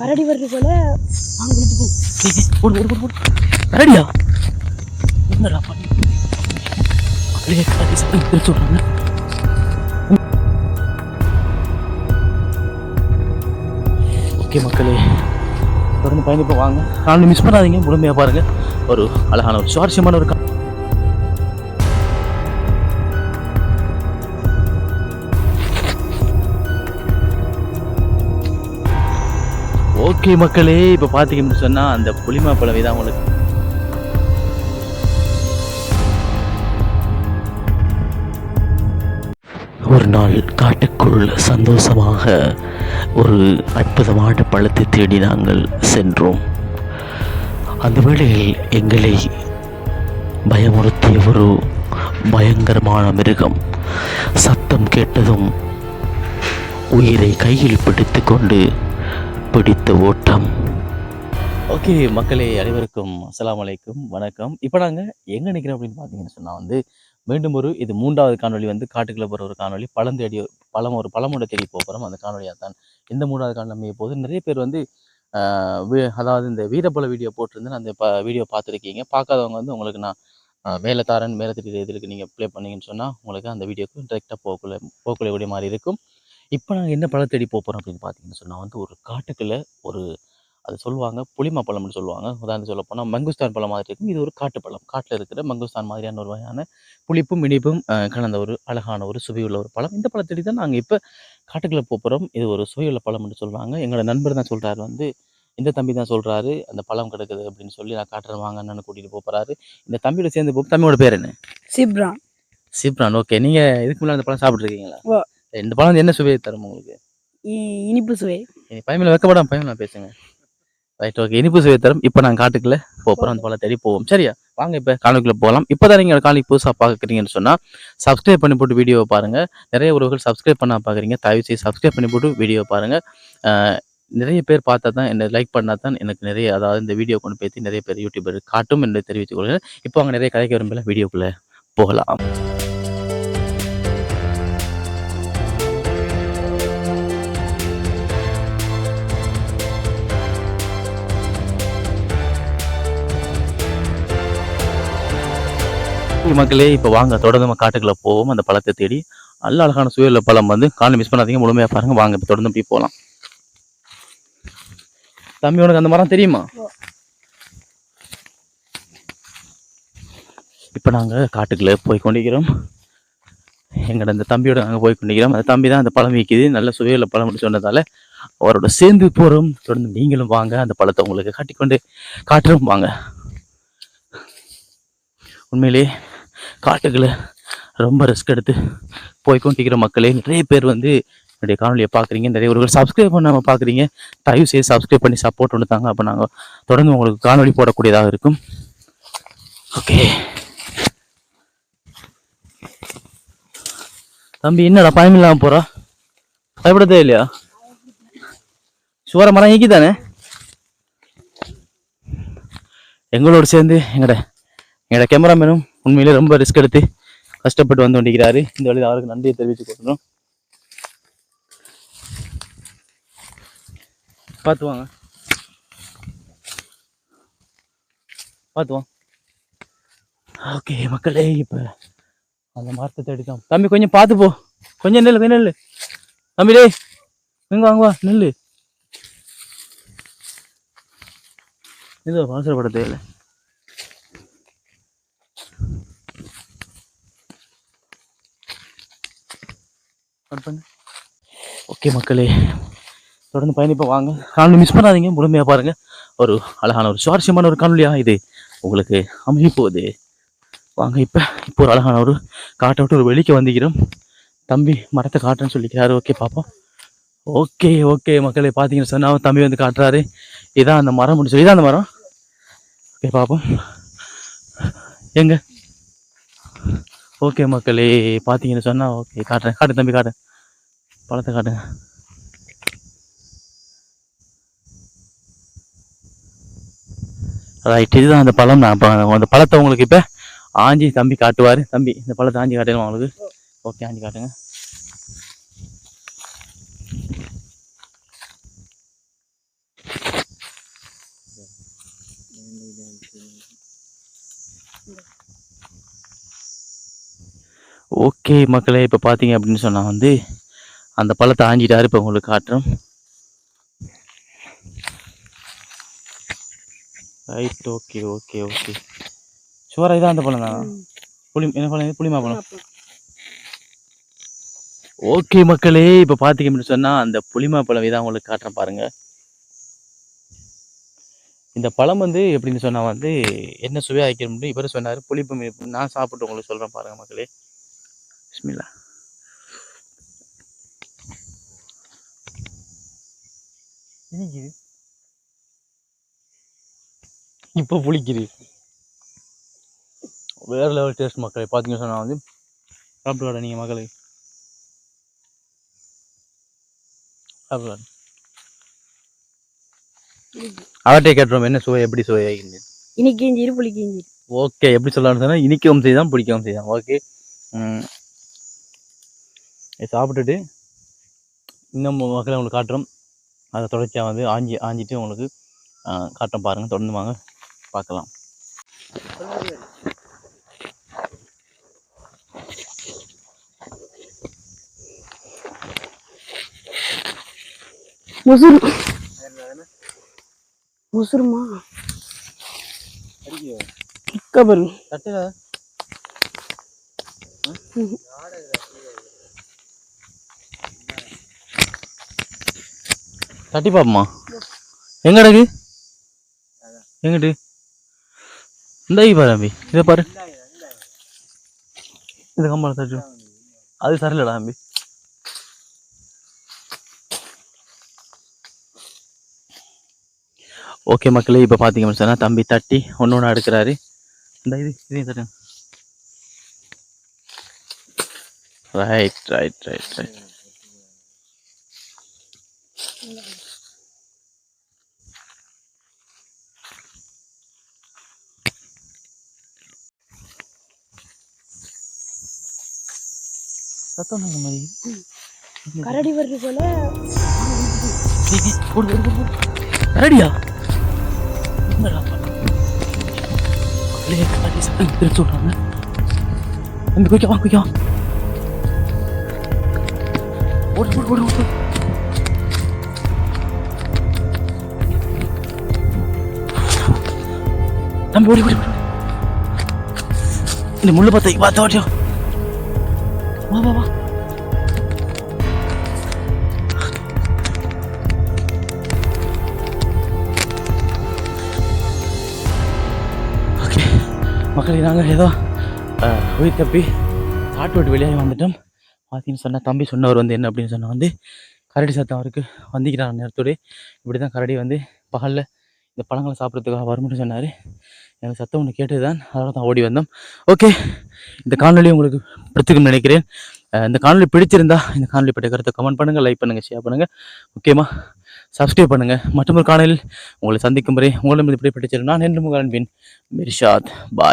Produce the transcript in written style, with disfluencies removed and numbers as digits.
கரடி வருது போல. போடு போடு போடு போடு. கரடியா? என்னடா பண்ணி? அப்படியே கரடி சத்தம் பிரிச்சு விடுறாங்க. ஓகே மக்களே, தொடர்ந்து பயணிப்போம் வாங்க. நானும் மிஸ் பண்ணாதீங்க, முழுமையாக பாருங்க. ஒரு அழகான ஒரு சுவாரஸ்யமான ஒரு ஓகே மக்களே, இப்போ பார்த்தீங்கன்னு சொன்னால் அந்த புளிமா பழவை தான் உங்களுக்கு ஒரு நாள் காட்டுக்குள் சந்தோஷமாக ஒரு அற்புதமான பழத்தை தேடி நாங்கள் சென்றோம். அந்த வேளையில் எங்களை பயமுறுத்திய ஒரு பயங்கரமான மிருகம் சத்தம் கேட்டதும் உயிரை கையில் பிடித்து கொண்டு பிடித்த ஓட்டம். ஓகே மக்களே, அனைவருக்கும் அஸ்ஸலாமு அலைக்கும், வணக்கம். இப்போ நாங்கள் எங்கே நிற்கிறோம் அப்படின்னு பார்த்தீங்கன்னு சொன்னால் மீண்டும் இது 3வது காணொலி காட்டுக்குள்ளே போகிற ஒரு காணொலி. பழம் தேடி ஒரு பழமோட தேடி போகிறோம். அந்த காணொலியாக தான் இந்த 3வது காணொலி அமைய போது. நிறைய பேர் அதாவது இந்த வீரப்பழ வீடியோ போட்டிருந்தேன். அந்த வீடியோ பார்த்துருக்கீங்க. பார்க்காதவங்க உங்களுக்கு நான் மேலே தாரன் மேலே திடீர் எதிர்க்கு நீங்கள் ப்ளே பண்ணிங்கன்னு சொன்னால் உங்களுக்கு அந்த வீடியோக்கு டைரெக்டாக போகக்கூடிய மாதிரி இருக்கும். இப்போ நாங்கள் என்ன பழம் தேடி போகிறோம் அப்படின்னு பார்த்தீங்கன்னு சொன்னால் ஒரு காட்டுக்குள்ளே அது சொல்லுவாங்க புளிமா பழம்னு சொல்லுவாங்க. உதாரணம் சொல்ல போனால் மங்குஸ்தான் பழம் மாதிரி இருக்கும். இது ஒரு காட்டு பழம். காட்டில் இருக்கிற மங்குஸ்தான் மாதிரியான ஒரு வகையான புளிப்பும் இனிப்பும் கலந்த ஒரு அழகான ஒரு சுவையுள்ள ஒரு பழம். இந்த பழத்தடி தான் நாங்கள் இப்போ காட்டுக்குள்ளே போகிறோம். இது ஒரு சுவையுள்ள பழம்னு சொல்லுவாங்க. எங்களோட நண்பர் தான் சொல்கிறாரு, இந்த தம்பி தான் சொல்கிறாரு அந்த பழம் கிடக்குது அப்படின்னு சொல்லி நான் காட்டுறேன் வாங்க அண்ணன்னு கூட்டிகிட்டு போகிறாரு. இந்த தம்பியோட சேர்ந்து தம்பியோட பேர் என்ன? சிப்ரான். சிப்ரான். ஓகே, நீங்கள் இதுக்கு முன்னாடி அந்த பழம் சாப்பிட்ருக்கீங்களா? இந்த பழம் என்ன சுவையை தரும் உங்களுக்கு? இனிப்பு சுவை. பயமில்ல, வைக்கப்படாம பயமில்ல பேசுங்க. Right, okay. இனிப்பு சுவை தரும். இப்போ நாங்கள் காட்டுக்குள்ளே போகிறோம். அந்த பழம் தேடி போவோம். சரியா? வாங்க இப்போ காணொலிக்குள்ளே போகலாம். இப்போ தான் நீங்கள் காணொலி புதுசாக பார்க்குறீங்கன்னு சொன்னால் சப்ஸ்கிரைப் பண்ணி போட்டு வீடியோவை பாருங்கள். நிறைய உறவுகள் சப்ஸ்கிரைப் பண்ண பார்க்குறீங்க. தயவு செய்து சப்ஸ்கிரைப் பண்ணி போட்டு வீடியோ பாருங்கள். நிறைய பேர் பார்த்தா தான் என்ன லைக் பண்ணால் தான் எனக்கு நிறைய, அதாவது இந்த வீடியோ கொண்டு போய் நிறைய பேர் யூடியூபர் காட்டும் என்று தெரிவித்துக் கொள்கிறேன். இப்போ அவங்க நிறைய கதைக்க விரும்பல, வீடியோக்குள்ளே போகலாம். மக்களே, இப்போ வாங்க தொடர்ந்து நம்ம காட்டுக்குள்ளே போவோம். அந்த பழத்தை தேடி நல்ல அழகான சுவையுள்ள பழம் காணொலி மிஸ் பண்ணாதீங்க, முழுமையாக பாருங்க. வாங்க இப்போ தொடர்ந்து போய் போகலாம். தம்பி, உனக்கு அந்த மரம் தெரியுமா? இப்போ நாங்கள் காட்டுக்குள்ளே போய் கொண்டிருக்கிறோம். எங்களோட அந்த தம்பியோட நாங்கள் போய் கொண்டிருக்கிறோம். அந்த தம்பி தான் அந்த பழம் விற்கிது. நல்ல சுவையுள்ள பழம் சொன்னதால அவரோட சேர்ந்து போகிறோம். தொடர்ந்து நீங்களும் வாங்க, அந்த பழத்தை உங்களுக்கு காட்டிக்கொண்டு காட்டுறோம் வாங்க. உண்மையிலே காட்டுக்குள்ள ரொம்ப ரிஸ்க் எடுத்து போய்கொண்டிருக்கிற மக்களே, நிறைய பேர் என்னுடைய காணொலியை பார்க்குறீங்க. நிறைய ஒரு சப்ஸ்கிரைப் பண்ணாமல் பார்க்குறீங்க. தயவு செய்து சப்ஸ்கிரைப் பண்ணி சப்போர்ட் கொடுத்தாங்க. அப்போ நாங்கள் தொடர்ந்து உங்களுக்கு காணொலி போடக்கூடியதாக இருக்கும். ஓகே தம்பி, என்னடா பயம் இல்லாமல் போகிறா? பயப்படதே இல்லையா? சுவர மரம் ஈக்கி தானே? எங்களோட சேர்ந்து எங்களோட கேமராமேனும் உண்மையிலே ரொம்ப ரிஸ்க் எடுத்து கஷ்டப்பட்டு வந்து கொண்டிருக்கிறாரு. இந்த வழியில் அவருக்கு நன்றியை தெரிவித்துக் கொள்கிறோம். பார்த்து வாங்க, பார்த்து வாங்க. ஓகே மக்களே, இப்போ அந்த மரத்தை தேடி தான். தம்பி கொஞ்சம் பார்த்து போ, கொஞ்சம் நெல்லு தம்பி. டே இங்க வாங்க, வா நெல்லு. இது அவசரப்பட தேவையில்லை. ஓகே மக்களே, தொடர்ந்து பயணிப்போம் வாங்க. காணொலி மிஸ் பண்ணாதீங்க, முழுமையாக பாருங்கள். ஒரு அழகான ஒரு சுவாரஸ்யமான ஒரு காணொலியாக இது உங்களுக்கு அமைய போகுது. வாங்க இப்போ ஒரு அழகான ஒரு காட்டை விட்டு ஒரு வெளிக்கு வந்துக்கிறோம். தம்பி மரத்தை காட்டுறேன்னு சொல்லிக்கிறாரு. ஓகே பார்ப்போம். ஓகே மக்களே, பார்த்தீங்கன்னு சொன்னால் தம்பி காட்டுறாரு. இதான் அந்த மரம் முடிச்சு, இதான் அந்த மரம். ஓகே பார்ப்போம் எங்க. ஓகே மக்களே, பார்த்தீங்கன்னு சொன்னால் ஓகே காட்டு தம்பி, காட்டு பழத்தை காட்டுங்க. ரைட், இதுதான் அந்த பழம். நான் அந்த பழத்தை உங்களுக்கு இப்போ ஆஞ்சி தம்பி காட்டுவார். தம்பி, இந்த பழத்தை ஆஞ்சி காட்டுங்க உங்களுக்கு. ஓகே, ஆஞ்சி காட்டுங்க. ஓகே மக்களே, இப்போ பார்த்தீங்க அப்படின்னு சொன்னால் வந்து அந்த பழத்தை ஆஞ்சிட்டாரு. இப்போ உங்களுக்கு காட்டுறோம். Right, okay okay okay. ஷுவரா இதான் அந்த பழம் தான். என்ன பழம் இது? புளிமா பழம். ஓகே மக்களே, இப்போ பார்த்தீங்க அப்படின்னு சொன்னால் அந்த புளிமா பழம் இதான் உங்களுக்கு காட்டுறேன் பாருங்கள். இந்த பழம் வந்து எப்படின்னு சொன்னால் வந்து என்ன சுவையாக வைக்கணும்னு இவர் சொன்னார். புளிப்பு நான் சாப்பிட்டு உங்களுக்கு சொல்கிறேன் பாருங்கள் மக்களே. பிஸ்மில்லா. இப்போ புளிக்குது. வேறு லெவல் டேஸ்ட் மக்களே. பார்த்தீங்கன்னு சொன்னால் வந்து சாப்பிட்டு நீங்கள் மக்களே சாப்பிட்டு அவர்கிட்ட கேட்டுறோம் என்ன சுவை, எப்படி சுவை ஆகிங்க. இனிக்கேஞ்சிரு புளிக்கேஞ்சிரு. ஓகே, எப்படி சொல்லலாம்னு சொன்னால் இனிக்கவும் செய்தான் பிடிக்கவும் செய்தான். ஓகே, சாப்பிட்டுட்டு இன்னும் மக்களை உங்களுக்கு காட்டுறோம். அதை தொடர்ச்சியாக வந்து ஆஞ்சிட்டு உங்களுக்கு காட்டுறோம் பாருங்கள். தொடர்ந்து வாங்க பார்க்கலாம். முசுருமா பாருங்க. தட்டி பாப்போமா? எங்கடக்கு எங்கிட்டு இந்த பாரு தம்பி, இதை பாரு. இது கம்பால தட்டு அது சரியில்லடா தம்பி. ஓகே மக்களே, இப்போ பார்த்தீங்கன்னு சொன்னால் தம்பி தட்டி ஒன்று ஒன்றா எடுக்கிறாரு. இந்த இதையும் தட்டு. Right right right right. சத்தம் மாதிரி கரடி வருது போல. கரடியா? திருச்சி விட்றாங்க. தம்பி குய்க்கவா குய்க்கவா. ஓடு ஓடு ஓடு ஓடு. தம்பி ஓடி ஓடி. இந்த முள்ளு பார்த்த ஓட்டியோ. வா வா வா. ஓகே மக்களே, நாங்கள் ஏதோ உயிர் தப்பி காட்டு விட்டு வெளியாகி வந்துட்டோம். பார்த்தீங்கன்னு சொன்னால் தம்பி சொன்னவர் வந்து என்ன அப்படின்னு சொன்னால் வந்து கரடி சத்தம் அவருக்கு வந்திக்கிறான் நேரத்தோடு. இப்படி தான் கரடி வந்து பகலில் இந்த பழங்களை சாப்பிட்றதுக்காக வரும்னு சொன்னார். எனக்கு சத்தம் ஒன்று கேட்டது தான், அதோட தான் ஓடி வந்தோம். ஓகே, இந்த காணொலி உங்களுக்கு பிடிச்சிருக்குன்னு நினைக்கிறேன். இந்த காணொலி பிடிச்சிருந்தா இந்த காணொலி பற்றிய கருத்தை கமெண்ட் பண்ணுங்கள், லைக் பண்ணுங்கள், ஷேர் பண்ணுங்கள், முக்கியமாக சப்ஸ்கிரைப் பண்ணுங்கள். மற்றொரு காணொலியில் உங்களை சந்திக்கும் வரை உங்களிடம் இப்படி பிடிச்சிருந்தேன். நான் என்று உங்கள் அன்பின் மிர்ஷாத். பாய்.